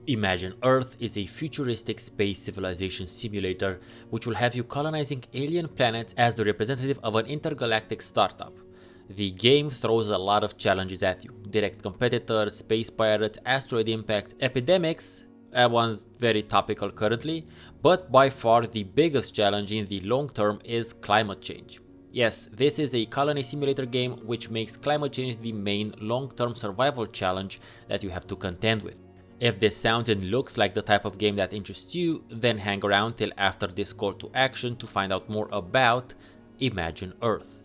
Imagine Earth is a futuristic space civilization simulator which will have you colonizing alien planets as the representative of an intergalactic startup. The game throws a lot of challenges at you: direct competitors, space pirates, asteroid impacts, epidemics, that one's very topical currently, but by far the biggest challenge in the long term is climate change. Yes, this is a colony simulator game which makes climate change the main long-term survival challenge that you have to contend with. If this sounds and looks like the type of game that interests you, then hang around till after this call to action to find out more about Imagine Earth.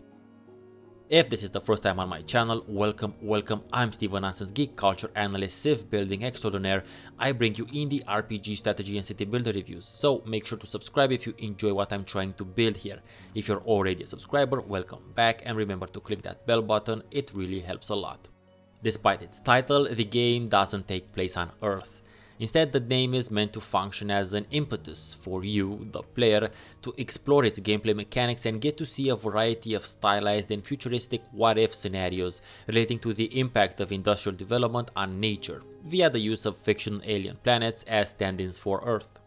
If this is the first time on my channel, welcome, I'm Steven Nonsense, geek culture analyst, civ building extraordinaire. I bring you indie RPG strategy and city builder reviews, so make sure to subscribe if you enjoy what I'm trying to build here. If you're already a subscriber, welcome back, and remember to click that bell button, it really helps a lot. Despite its title, the game doesn't take place on Earth. Instead, the name is meant to function as an impetus for you, the player, to explore its gameplay mechanics and get to see a variety of stylized and futuristic what-if scenarios relating to the impact of industrial development on nature, via the use of fictional alien planets as stand-ins for Earth.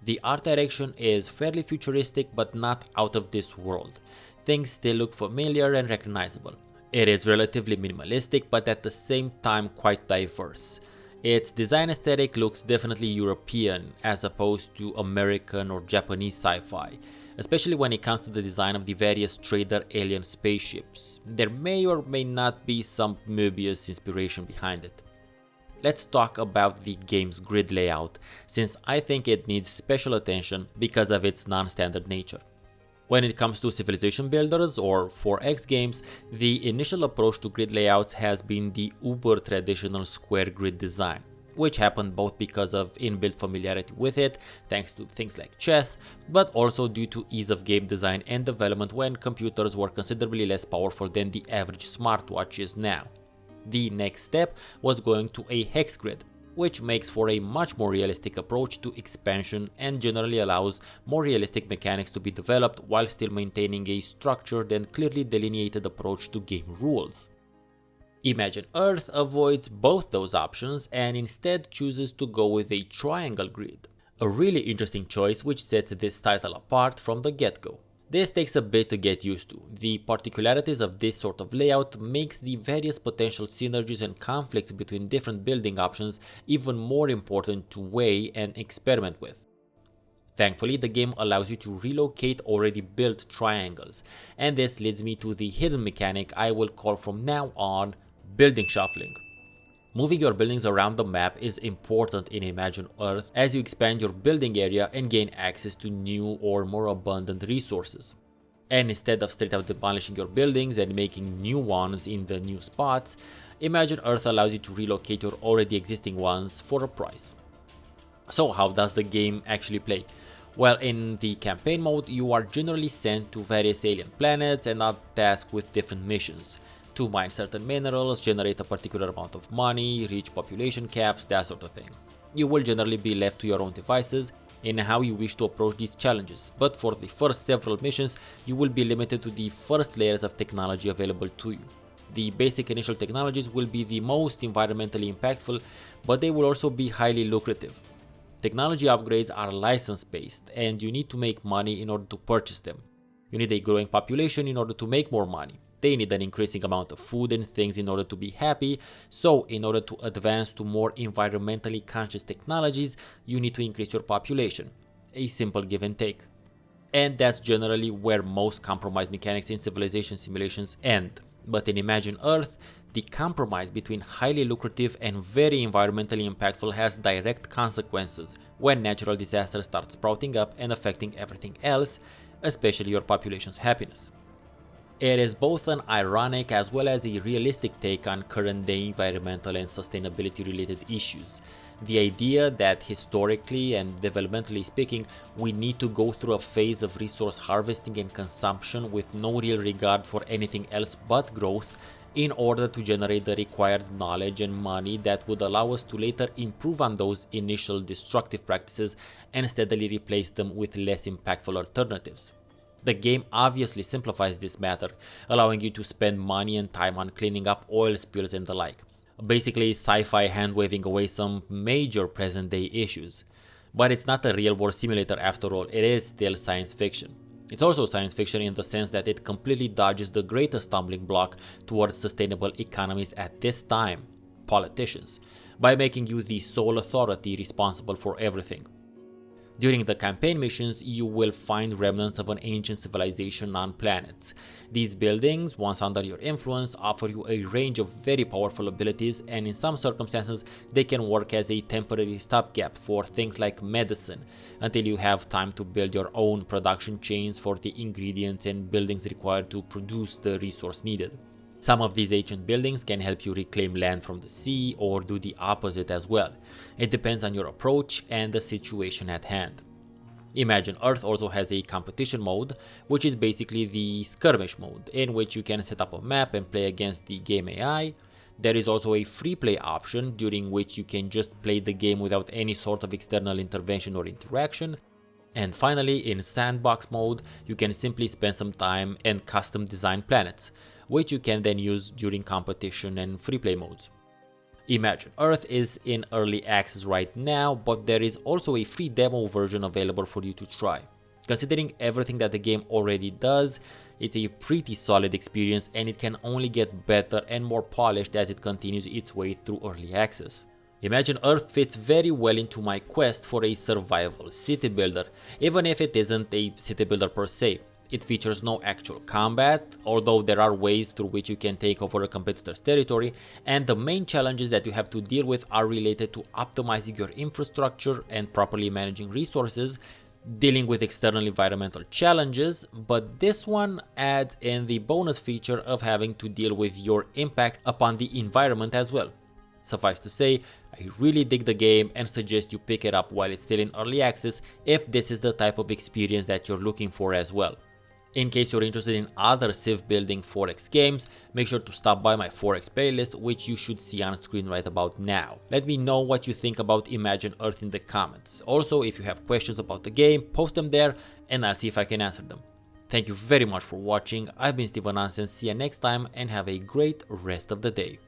The art direction is fairly futuristic but not out of this world. Things still look familiar and recognizable. It is relatively minimalistic but at the same time quite diverse. Its design aesthetic looks definitely European as opposed to American or Japanese sci-fi, especially when it comes to the design of the various trader alien spaceships. There may or may not be some Möbius inspiration behind it. Let's talk about the game's grid layout, since I think it needs special attention because of its non-standard nature. When it comes to civilization builders or 4X games, the initial approach to grid layouts has been the uber traditional square grid design, which happened both because of inbuilt familiarity with it, thanks to things like chess, but also due to ease of game design and development when computers were considerably less powerful than the average smartwatch is now. The next step was going to a hex grid, which makes for a much more realistic approach to expansion and generally allows more realistic mechanics to be developed while still maintaining a structured and clearly delineated approach to game rules. Imagine Earth avoids both those options and instead chooses to go with a triangle grid, a really interesting choice which sets this title apart from the get-go. This takes a bit to get used to. The particularities of this sort of layout makes the various potential synergies and conflicts between different building options even more important to weigh and experiment with. Thankfully, the game allows you to relocate already built triangles, and this leads me to the hidden mechanic I will call from now on building shuffling. Moving your buildings around the map is important in Imagine Earth as you expand your building area and gain access to new or more abundant resources. And instead of straight out demolishing your buildings and making new ones in the new spots, Imagine Earth allows you to relocate your already existing ones for a price. So how does the game actually play? Well, in the campaign mode, you are generally sent to various alien planets and are tasked with different missions. To mine certain minerals, generate a particular amount of money, reach population caps, that sort of thing. You will generally be left to your own devices in how you wish to approach these challenges, but for the first several missions, you will be limited to the first layers of technology available to you. The basic initial technologies will be the most environmentally impactful, but they will also be highly lucrative. Technology upgrades are license-based, and you need to make money in order to purchase them. You need a growing population in order to make more money. They need an increasing amount of food and things in order to be happy, so in order to advance to more environmentally conscious technologies, you need to increase your population. A simple give and take. And that's generally where most compromise mechanics in civilization simulations end. But in Imagine Earth, the compromise between highly lucrative and very environmentally impactful has direct consequences when natural disasters start sprouting up and affecting everything else, especially your population's happiness. It is both an ironic as well as a realistic take on current day environmental and sustainability related issues. The idea that historically and developmentally speaking, we need to go through a phase of resource harvesting and consumption with no real regard for anything else but growth in order to generate the required knowledge and money that would allow us to later improve on those initial destructive practices and steadily replace them with less impactful alternatives. The game obviously simplifies this matter, allowing you to spend money and time on cleaning up oil spills and the like. Basically, sci-fi hand-waving away some major present-day issues. But it's not a real-world simulator after all, it is still science fiction. It's also science fiction in the sense that it completely dodges the greatest stumbling block towards sustainable economies at this time: politicians, by making you the sole authority responsible for everything. During the campaign missions, you will find remnants of an ancient civilization on planets. These buildings, once under your influence, offer you a range of very powerful abilities, and in some circumstances they can work as a temporary stopgap for things like medicine, until you have time to build your own production chains for the ingredients and buildings required to produce the resource needed. Some of these ancient buildings can help you reclaim land from the sea, or do the opposite as well. It depends on your approach and the situation at hand. Imagine Earth also has a competition mode, which is basically the skirmish mode, in which you can set up a map and play against the game AI. There is also a free play option, during which you can just play the game without any sort of external intervention or interaction. And finally, in sandbox mode, you can simply spend some time and custom design planets, which you can then use during competition and free play modes. Imagine Earth is in early access right now, but there is also a free demo version available for you to try. Considering everything that the game already does, it's a pretty solid experience, and it can only get better and more polished as it continues its way through early access. Imagine Earth fits very well into my quest for a survival city builder, even if it isn't a city builder per se. It features no actual combat, although there are ways through which you can take over a competitor's territory, and the main challenges that you have to deal with are related to optimizing your infrastructure and properly managing resources, dealing with external environmental challenges, but this one adds in the bonus feature of having to deal with your impact upon the environment as well. Suffice to say, I really dig the game and suggest you pick it up while it's still in early access if this is the type of experience that you're looking for as well. In case you're interested in other civ building 4X games, make sure to stop by my 4X playlist, which you should see on screen right about now. Let me know what you think about Imagine Earth in the comments. Also, if you have questions about the game, post them there and I'll see if I can answer them. Thank you very much for watching. I've been Steven Hansen, see you next time and have a great rest of the day.